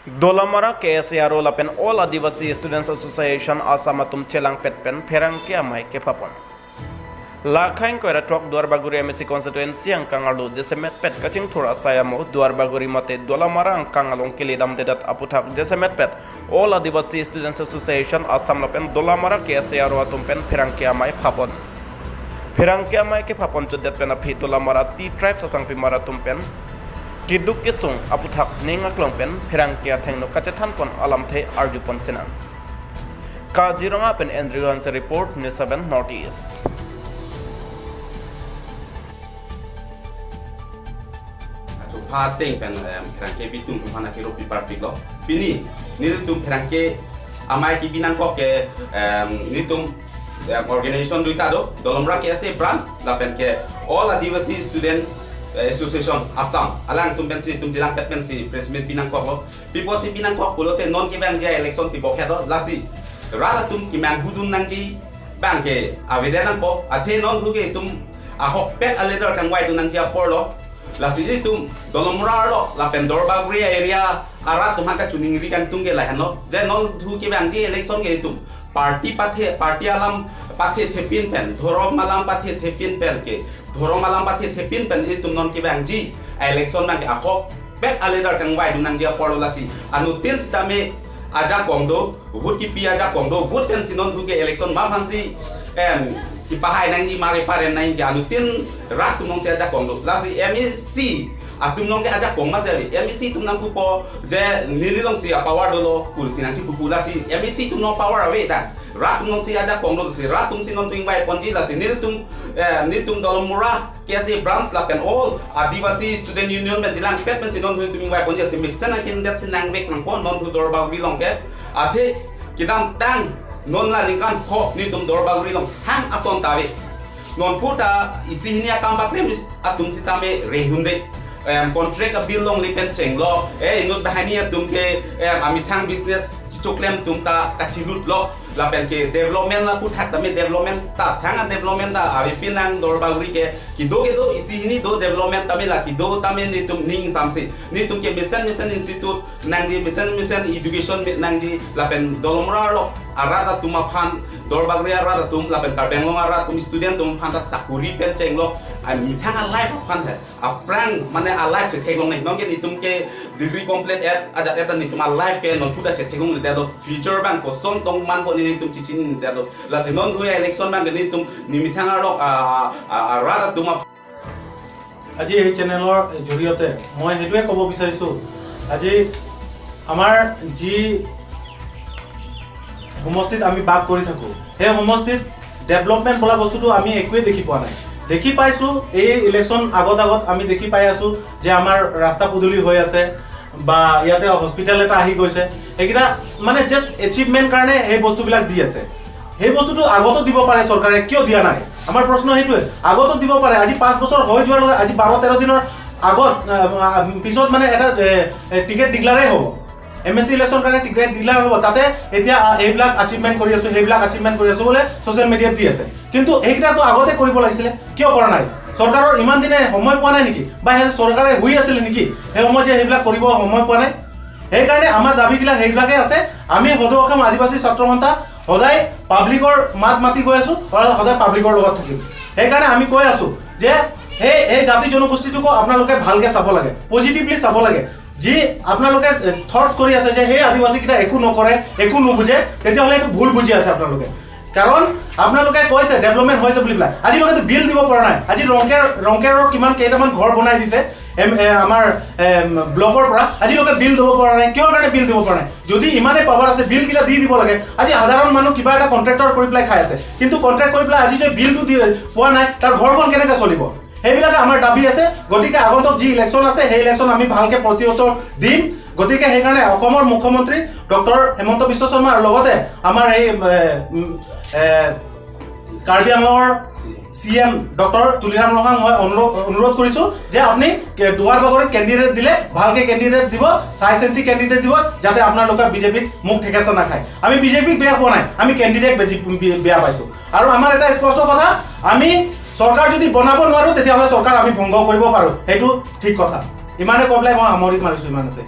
Dolamara KSAR Olapen All Adivasi Students Association Asamatum Chelang Petpen Perangke Amai Kepapon. Lakhain Koira Trok Duarbaguri MSC constituency ang Kangalu Desemet Pet Kaching Tura Sayamo Duarbaguri Mate Dolamara ang Kangalong Kilidam Dedat Aputak Desemet Pet All Adivasi Students Association Asamapen Dolamara KSAR Atumpen Perangke Amai Papon. Perangke Amai Kepapon Judet Penapi Dolamara T Tribes Asang Pimara Tumpen Kiduk kisung aputak ninga klongpen perangkia thengno kacetan pon alam the arjupon senan. Kaziranga pen Andrew Hansen report News 7 Northeast. Pating pen perangke bitung kumana kiro pipartik lo. Bini nitum perangke amai ki binang kok ke nitum organization duita do dolomra ke ase brand la pen ke all adivasi student Association Assam alang tumpen si tum jilang petpen si presiden binang kok pipo si binang kok pulo te non ki bang ja election tipo khedo lasi rada tum ki man hudun nang ji bang ke avedan po athe non hu ke tum a hok pet a leader kan wai dun nang ji por lo lasi ji tum dolomra lo la pen dorbagri area arat tum ka chuning ri kan tung ke la hano je non hu ki bang ji election ke tum party alam pathe thepin pen thorom malam pathe thepin pen ke Dorong malam pati thepin pen itu non ki bang ji election mang akok bet aleder kang wai dunang dia pololasi anu tin stame aja kongdo vote ki pi aja kongdo vote pen sinon huge election ma phansi ki pahai nang ji mari paren nang ki anu tin rat tumong si aja kongdo lasi MEC atum nong ke aja kong masari MEC tum nang ku po je nililong si power dolo kul sinang ci populasi MEC tum no power away ta rat tum nong si aja kongdo si rat tum sinon tuing wai ponji lasi nitum dolomura KSA branch la pen all adivasi student union ben jilang pet ben sinon tuing wai ponji si mission akin dat sinang bek nang pon non tu dorba bilong ke athe kidam tang non la lingkan ko nitum dorba bilong hang ason tawe non puta isi hini akam bakremis atum sitame rehunde contract bilong lipen chenglo nut bahani atum ke amithang business choklem tumta kachilut lo lapen ke development na puthak tame development ta thanga development da avi pinang dorbagri ke kido isi hini do development tame la kido tame ni tum ning samsi ni tum ke mission institute nangji mission education nangji lapen dolomra lo arata tuma phan dorbagri arata tum lapen karbenglong arata tum student tum phan ta sakuri pen chenglo ami thanga life phan the aprang mane a life che thegong nei nong ke ni tum ke degree complete at aja eta ni tum a life ke non puda che thegong le do future ban ko son tong man ko ni tum chichin le do la se non hui election ban ni tum ni thanga lo arata tum আজি এই চেনেলৰ জৰিয়তে মই হেতুৱে ক'ব বিচাৰিছো আজি আমাৰ যি সমষ্টিত আমি বাস কৰি থাকো সেই সমষ্টিত ডেভেলপমেন্ট বলা বস্তুটো আমি একোৱে দেখি পোৱা নাই দেখি পাইছো এই ইলেকশন আগত আমি দেখি পাই আছো যে আমাৰ ৰাস্তা পদূলি হৈ আছে বা ইয়াতে হস্পিটাল এটা আহি গৈছে এইকিটা মানে জাস্ট এচিভমেন্ট কাৰণে এই বস্তুবিলাক দি আছে এই বস্তুটো আগতো দিব পাৰে চৰকাৰে কিয় দিয়া নাই আমাৰ প্ৰশ্ন হেতুৱে আগতো দিব পাৰে আজি 5 বছৰ হৈ যোৱাৰ লগে আজি 12-13 দিনৰ আগত পিছত মানে এটা টিকেট ডিক্লেয়াৰে হ'ব MSc ইলেকশন কাৰণে টিকেট ডিক্লেয়াৰ হ'ব তাতে এতিয়া এইবিলাক আচিভমেন্ট কৰি আছো সেইবিলাক আচিভমেন্ট কৰি আছো বলে সোশ্যাল মিডিয়াত দি আছে কিন্তু এইকিটাটো আগতে কৰিব লাগিছিল কিয় কৰা নাই চৰকাৰৰ ইমান দিনে সময় পোৱা নাই নেকি বা হে চৰকাৰে হুই আছিল নেকি হে সময় যে এইবিলাক কৰিব সময় পোৱা নাই এই কাৰণে আমাৰ দাবীবিলাক সেইবিলাকে আছে আমি সদৌ অসম আদিবাসী ছাত্ৰ সন্থা সদায় পাব্লিকৰ মাত মাতি গৈ আছো আৰু সদায় পাব্লিকৰ লগত থাকিম এই কাৰণে আমি কৈ আছো যে এই জাতি জনগোষ্ঠীটোক আপোনালোকে ভালকে চাব লাগে পজিটিভলি চাব লাগে যি আপোনালোকে থট কৰি আছে যে সেই আদিবাসী কিটা একো নকৰে একো নুবুজে তেতিয়া হলে এটো ভুল বুজি আছে আপোনালোকে কাৰণ আপোনালোকে কৈছে ডেভেলপমেন্ট হৈছে বুলি বলা আজি লগতে বিল দিব পৰা নাই আজি ৰংকেৰৰ কিমান কেইটামান ঘৰ বনাই দিছে আমাৰ ব্লকৰ পৰা আজি লোকে বিল দিব পৰা নাই কিয় কাৰণে বিল দিব পৰা নাই যদি ইমানে পাৱাৰ আছে বিল কিটা দি দিব লাগে আজি সাধাৰণ মানুহ কিবা এটা কন্ট্ৰাক্টৰ কৰি প্লাই খাই আছে কিন্তু কন্ট্ৰাক্ট কৰি প্লাই আজি যে বিলটো পোৱা নাই তাৰ ঘৰখন কেনেকৈ চলিব সেইবিলাকে আমাৰ দাবী আছে গতিকে আগন্তুক যি ইলেকশন আছে সেই ইলেকশন আমি ভালকে প্ৰতিউত্তৰ দিম গতিকে সেইকাৰণে অসমৰ মুখ্যমন্ত্ৰী ডক্টৰ হেমন্ত বিশ্ব শৰ্মাৰ লগতে আমাৰ এই কাৰ্বি আংলঙৰ CM ডক্টৰ তুলিৰাম লহাং মই অনুৰোধ কৰিছো যে আপুনি দুৱাৰ বাগৰে কেণ্ডিডেট দিলে ভালকে কেণ্ডিডেট দিব সাইসেন্টি কেণ্ডিডেট দিব যাতে আপোনালোকে বিজেপিক মুখ ঠেকেছা নাখায় আমি বিজেপিক বেয়া পোৱা নাই আমি কেণ্ডিডেট বেয়া পাইছো আৰু আমাৰ এটা স্পষ্ট কথা আমি চৰকাৰ যদি বনাব নোৱাৰো তেতিয়া হলে চৰকাৰ আমি ভংগ কৰিব পাৰো হেতু ঠিক কথা ইমানে কবলাই মই সামৰিক মাৰিছো ইমানতে